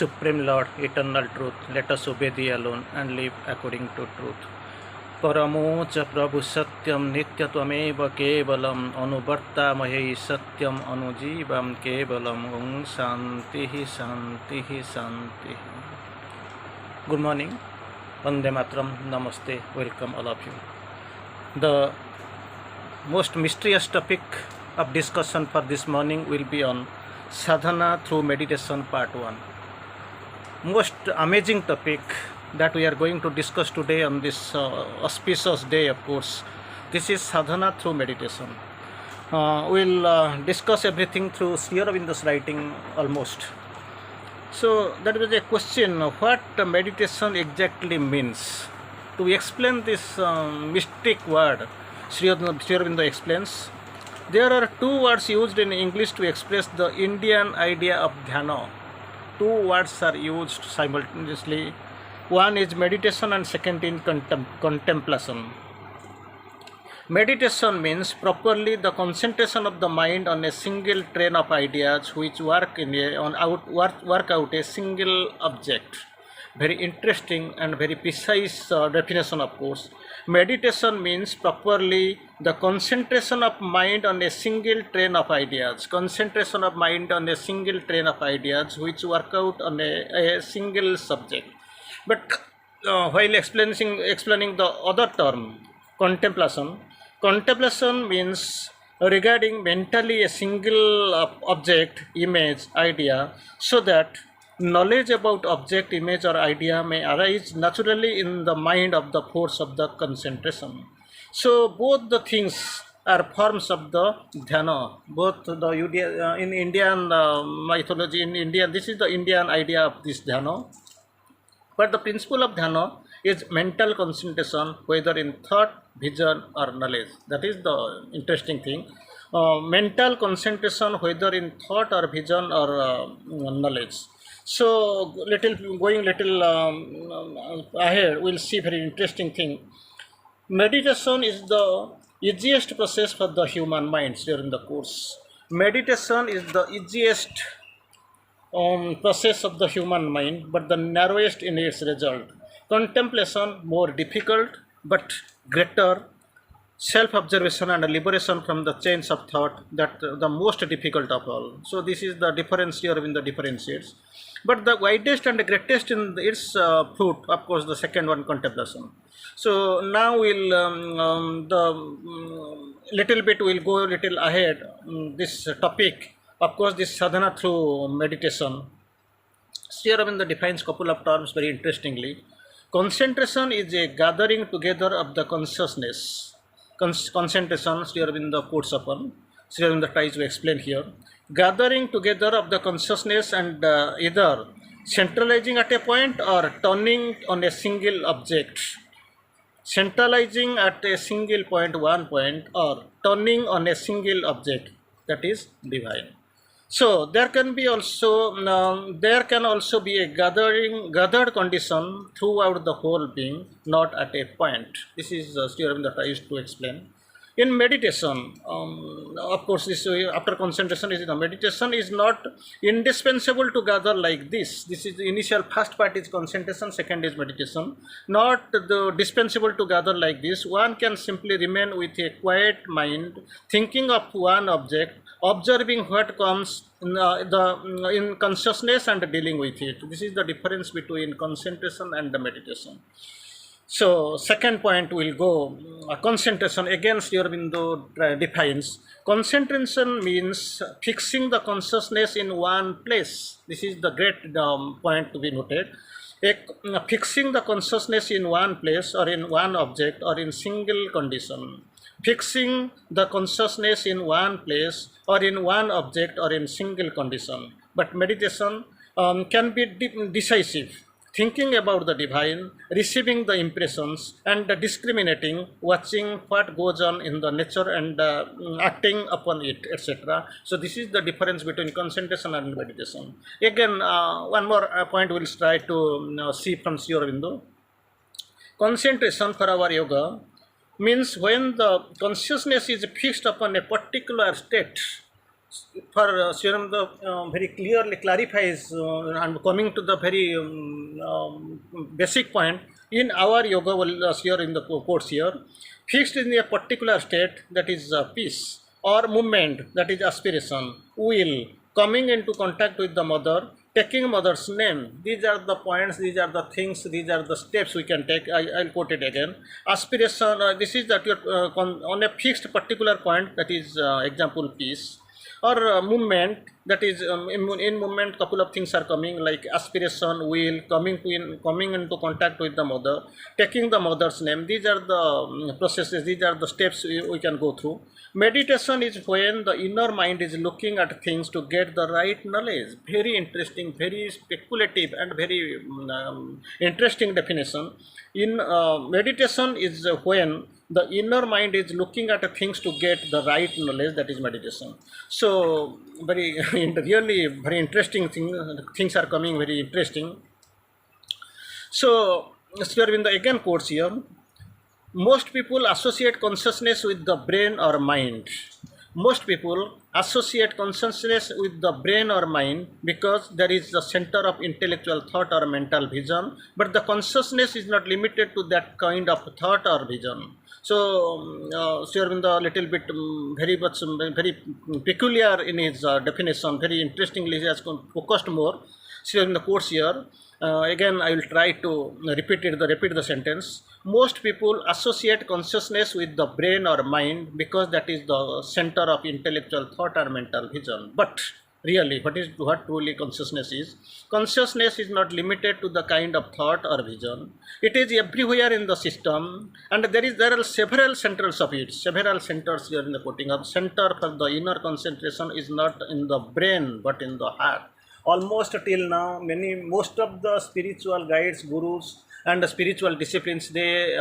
Supreme Lord, eternal truth, let us obey thee alone and live according to truth. Paramo cha Prabhu Satyam Nityatvamev Kevalam Anuvartamahai Satyam Anujivam Kevalam Om Shantihi Shantihi Shantihi. Good morning, Vande Matram, Namaste, welcome all of you. The most mysterious topic of discussion for this morning will be on Sadhana through meditation part 1. Most amazing topic that we are going to discuss today on this auspicious day, of course. This is Sadhana through meditation. We'll discuss everything through Sri Aurobindo's writing almost. So that was a question of what meditation exactly means. To explain this mystic word, Sri Aurobindo explains, there are two words used in English to express the Indian idea of dhyana. Two words are used simultaneously. One is meditation and second is contemplation. Meditation means properly the concentration of the mind on a single train of ideas which work out a single object. Very interesting and very precise definition, of course. Meditation means properly the concentration of mind on a single train of ideas. Concentration of mind on a single train of ideas which work out on a single subject. But while explaining the other term, contemplation means regarding mentally a single object, image, idea, so that knowledge about object, image or idea may arise naturally in the mind of the force of the concentration. So both the things are forms of the dhyana. Both the in Indian mythology, in India, this is the Indian idea of this dhyana. But the principle of dhyana is mental concentration, whether in thought, vision or knowledge. That is the interesting thing. Mental concentration, whether in thought or vision or knowledge. So going ahead, we'll see very interesting thing. Meditation is the easiest process for the human minds during the course. Meditation is the easiest process of the human mind, but the narrowest in its result. Contemplation more difficult, but greater. Self-observation and liberation from the chains of thought, that the most difficult of all. So this is the difference here in the differentiates. But the widest and the greatest in its fruit, of course, the second one, contemplation. So now we'll we'll go a little ahead this topic. Of course, this sadhana through meditation. Sri Aurobindo defines couple of terms very interestingly. Concentration is a gathering together of the consciousness. Concentration, Sri Aurobindo quotes upon. Sri Aurobindo tries to explain here. Gathering together of the consciousness and either centralizing at a point or turning on a single object. Centralizing at a single point, one point, or turning on a single object, that is divine. So there can also be a gathered condition throughout the whole being, not at a point. This is Sri Aurobindo tries to explain. In meditation, of course, this after concentration is the meditation is not indispensable to gather like this. This is the initial first part is concentration, second is meditation. Not the dispensable to gather like this. One can simply remain with a quiet mind, thinking of one object, observing what comes in consciousness and dealing with it. This is the difference between concentration and the meditation. So second point will go concentration. Again, Sri Aurobindo defines concentration means fixing the consciousness in one place. This is the great point to be noted. Fixing the consciousness in one place or in one object or in single condition. Fixing the consciousness in one place or in one object or in single condition. But meditation can be decisive. Thinking about the divine, receiving the impressions and discriminating, watching what goes on in the nature and acting upon it, etc. So this is the difference between concentration and meditation. Again, one more point we'll try to see from Sri Aurobindo. Concentration for our yoga means when the consciousness is fixed upon a particular state for Sriram the very clearly clarifies and coming to the very basic point in our yoga here in the course here, fixed in a particular state, that is peace, or movement, that is aspiration, will, coming into contact with the mother, taking mother's name. These are the points, these are the things, these are the steps we can take. I'll quote it again. Aspiration, this is that you're on a fixed particular point, that is example peace, or movement, that is in movement couple of things are coming, like aspiration, will, coming into contact with the mother, taking the mother's name. These are the processes, these are the steps we can go through. Meditation is when the inner mind is looking at things to get the right knowledge. Very interesting, very speculative, and very interesting definition. In meditation is when the inner mind is looking at things to get the right knowledge, that is meditation. So very really very interesting things are coming, very interesting. So Sri Aurobindo again quotes here, most people associate consciousness with the brain or mind. Most people associate consciousness with the brain or mind because there is the center of intellectual thought or mental vision, but the consciousness is not limited to that kind of thought or vision. So, Sri Aurobindo a little bit very much very peculiar in his definition, very interestingly he has focused more. Sri Aurobindo quotes here, again I will try to repeat the sentence. Most people associate consciousness with the brain or mind because that is the center of intellectual thought or mental vision. But really, what truly consciousness is? Consciousness is not limited to the kind of thought or vision. It is everywhere in the system, and there are several centers of it. Several centers here in the quoting of center for the inner concentration is not in the brain but in the heart. Almost till now, most of the spiritual guides, gurus, and the spiritual disciplines, they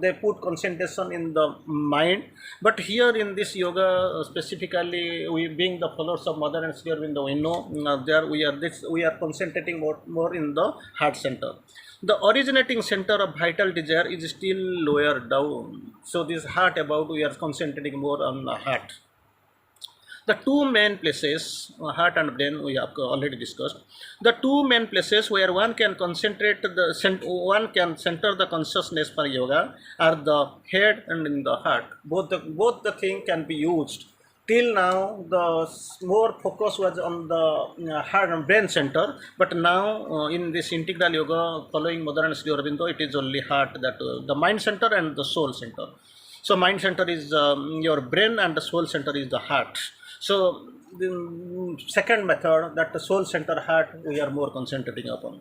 they put concentration in the mind. But here in this yoga, specifically, we being the followers of Mother and Sri Aurobindo, we know there we are concentrating more in the heart center. The originating center of vital desire is still lower down. So this heart about, we are concentrating more on the heart. The two main places, heart and brain, we have already discussed. The two main places where one can center the consciousness for yoga are the head and in the heart. Both the thing can be used. Till now, the more focus was on the heart and brain center, but now in this integral yoga, following Mother and Sri Aurobindo, it is only heart, that the mind center and the soul center. So mind center is your brain and the soul center is the heart. So the second method, that the soul center heart, we are more concentrating upon.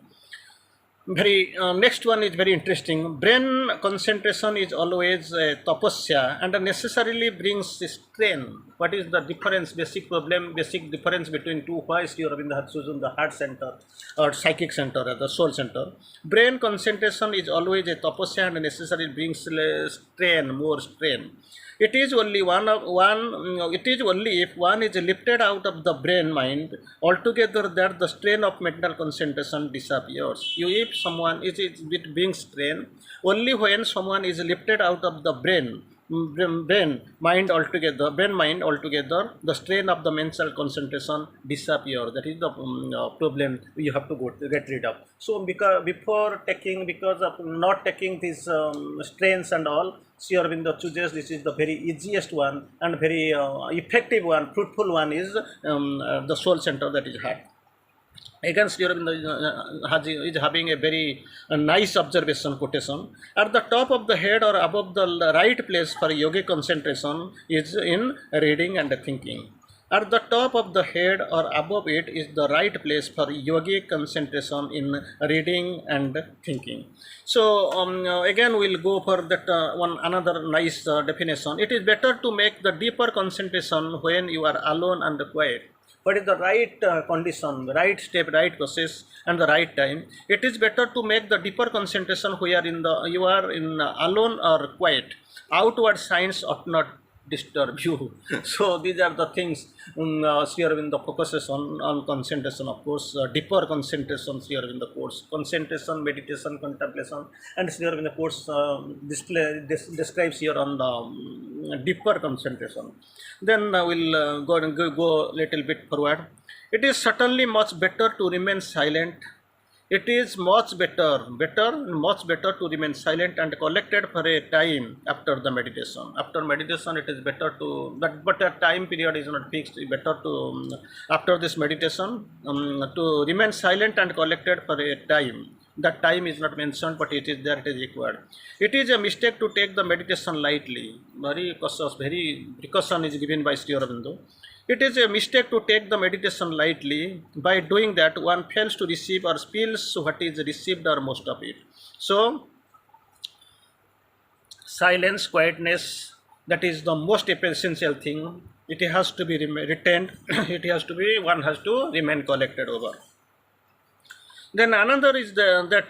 Next one is very interesting. Brain concentration is always a tapasya and necessarily brings strain. What is the difference, basic difference between two? Why Sri Aurobindo has chosen the heart center or psychic center or the soul center? Brain concentration is always a tapasya and necessarily brings more strain. It is only it is only if one is lifted out of the brain mind altogether that the strain of mental concentration disappears. If someone it brings strain only when someone is lifted out of the brain mind altogether, the strain of the mental concentration disappear. That is the problem you have to get rid of. So because of not taking these strains and all, Sri Aurobindo chooses this is the very easiest one and very effective one, fruitful one is the soul center, that is heart. Again, Sri Aurobindo is having a very nice observation quotation. At the top of the head or above the right place for yogic concentration is in reading and thinking. At the top of the head or above it is the right place for yogic concentration in reading and thinking. So again we'll go for that another nice definition. It is better to make the deeper concentration when you are alone and quiet. What is the right condition, the right step, right process, and the right time? It is better to make the deeper concentration where you are in alone or quiet. Outward signs ought not disturb you. So these are the things Sri Aurobindo focuses on concentration, of course, deeper concentration, Sri Aurobindo course, concentration, meditation, contemplation, and Sri Aurobindo course describes here on the deeper concentration. Then we'll go little bit forward. It is certainly much better to remain silent. It is much better to remain silent and collected for a time after the meditation. After meditation, it is better to, but a time period is not fixed. It's better to, after this meditation, to remain silent and collected for a time. That time is not mentioned, but it is there, it is required. It is a mistake to take the meditation lightly. Very cautious, very precaution is given by Sri Aurobindo. It is a mistake to take the meditation lightly. By doing that, one fails to receive or spills what is received or most of it. So, silence, quietness, that is the most essential thing. It has to be retained. It has to be, one has to remain collected over. Then another is that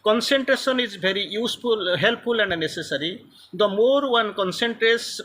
concentration is very useful, helpful, and necessary. The more one concentrates,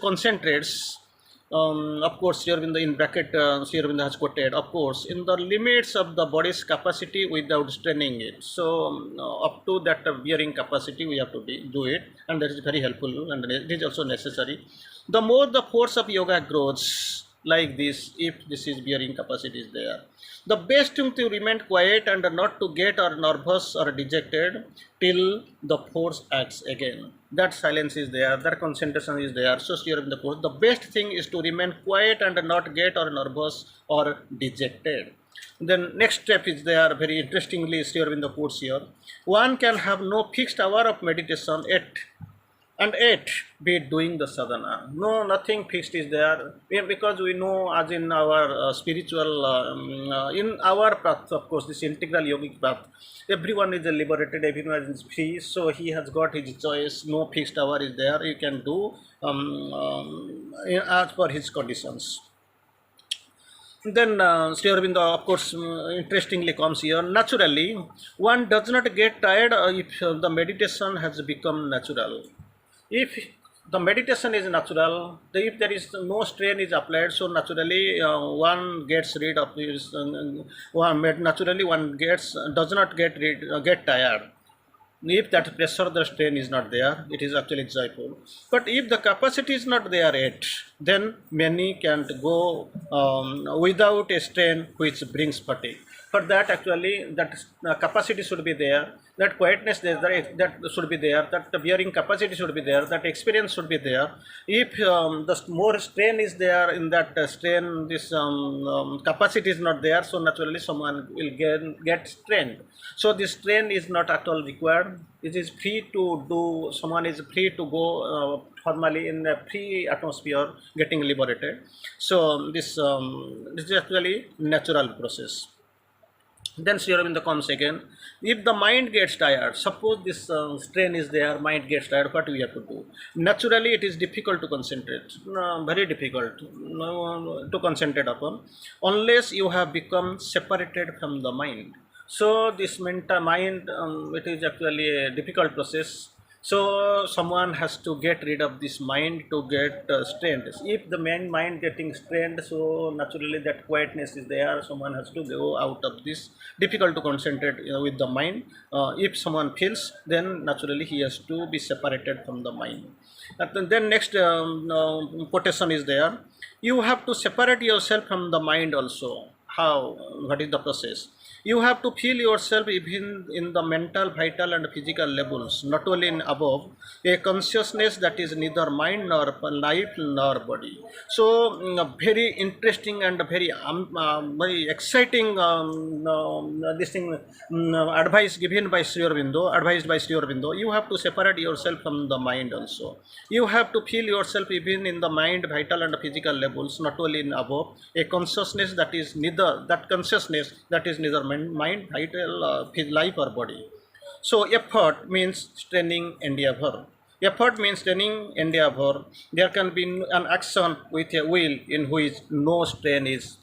of course, here in the in bracket, Sri Aurobindo has quoted, of course, in the limits of the body's capacity without straining it. So, up to that bearing capacity, we have to do it, and that is very helpful, and it is also necessary. The more the force of yoga grows like this, if this is bearing capacity is there. The best thing to remain quiet and not to get or nervous or dejected till the force acts again. That silence is there, that concentration is there. So here in the course, the best thing is to remain quiet and not get or nervous or dejected. Then next step is there, very interestingly here in the course here. One can have no fixed hour of meditation yet be doing the sadhana. No, nothing fixed is there, because we know, as in our spiritual, in our path, of course, this integral yogic path, everyone is liberated, everyone is free, so he has got his choice. No fixed hour is there, he can do as per his conditions. Then Sri Aurobindo, of course, interestingly comes here. Naturally, one does not get tired if the meditation has become natural. If the meditation is natural, if there is no strain is applied, so naturally one gets rid of his, naturally one does not get tired. If that pressure, the strain is not there, it is actually joyful. But if the capacity is not there yet, then many can't go without a strain which brings fatigue. For that, actually, that capacity should be there, that quietness there, that should be there, that bearing capacity should be there, that experience should be there. If the more strain is there in that strain, this capacity is not there, so naturally someone will get strained. So this strain is not at all required. It is free to do, someone is free to go formally in a free atmosphere, getting liberated. So this is actually natural process. Then Sri Aurobindo comes again. If the mind gets tired, suppose this strain is there, mind gets tired, what we have to do? Naturally, it is difficult to concentrate, very difficult to concentrate upon, unless you have become separated from the mind. So this mental mind, it is actually a difficult process. So someone has to get rid of this mind to get strained. If the mind getting strained, so naturally that quietness is there. Someone has to go out of this. Difficult to concentrate with the mind. If someone feels, then naturally he has to be separated from the mind. And then next quotation is there. You have to separate yourself from the mind also. How? What is the process? You have to feel yourself even in the mental, vital and physical levels, not only in above, a consciousness that is neither mind nor life nor body. So, very interesting and very exciting this thing, advice given by Sri Aurobindo, advised by Sri Aurobindo. You have to separate yourself from the mind also. You have to feel yourself even in the mind, vital and physical levels, not only in above, a consciousness that is neither, that consciousness that is neither mind, vital, life or body. So effort means straining endeavor. Effort means straining endeavor. There can be an action with a will in which no strain is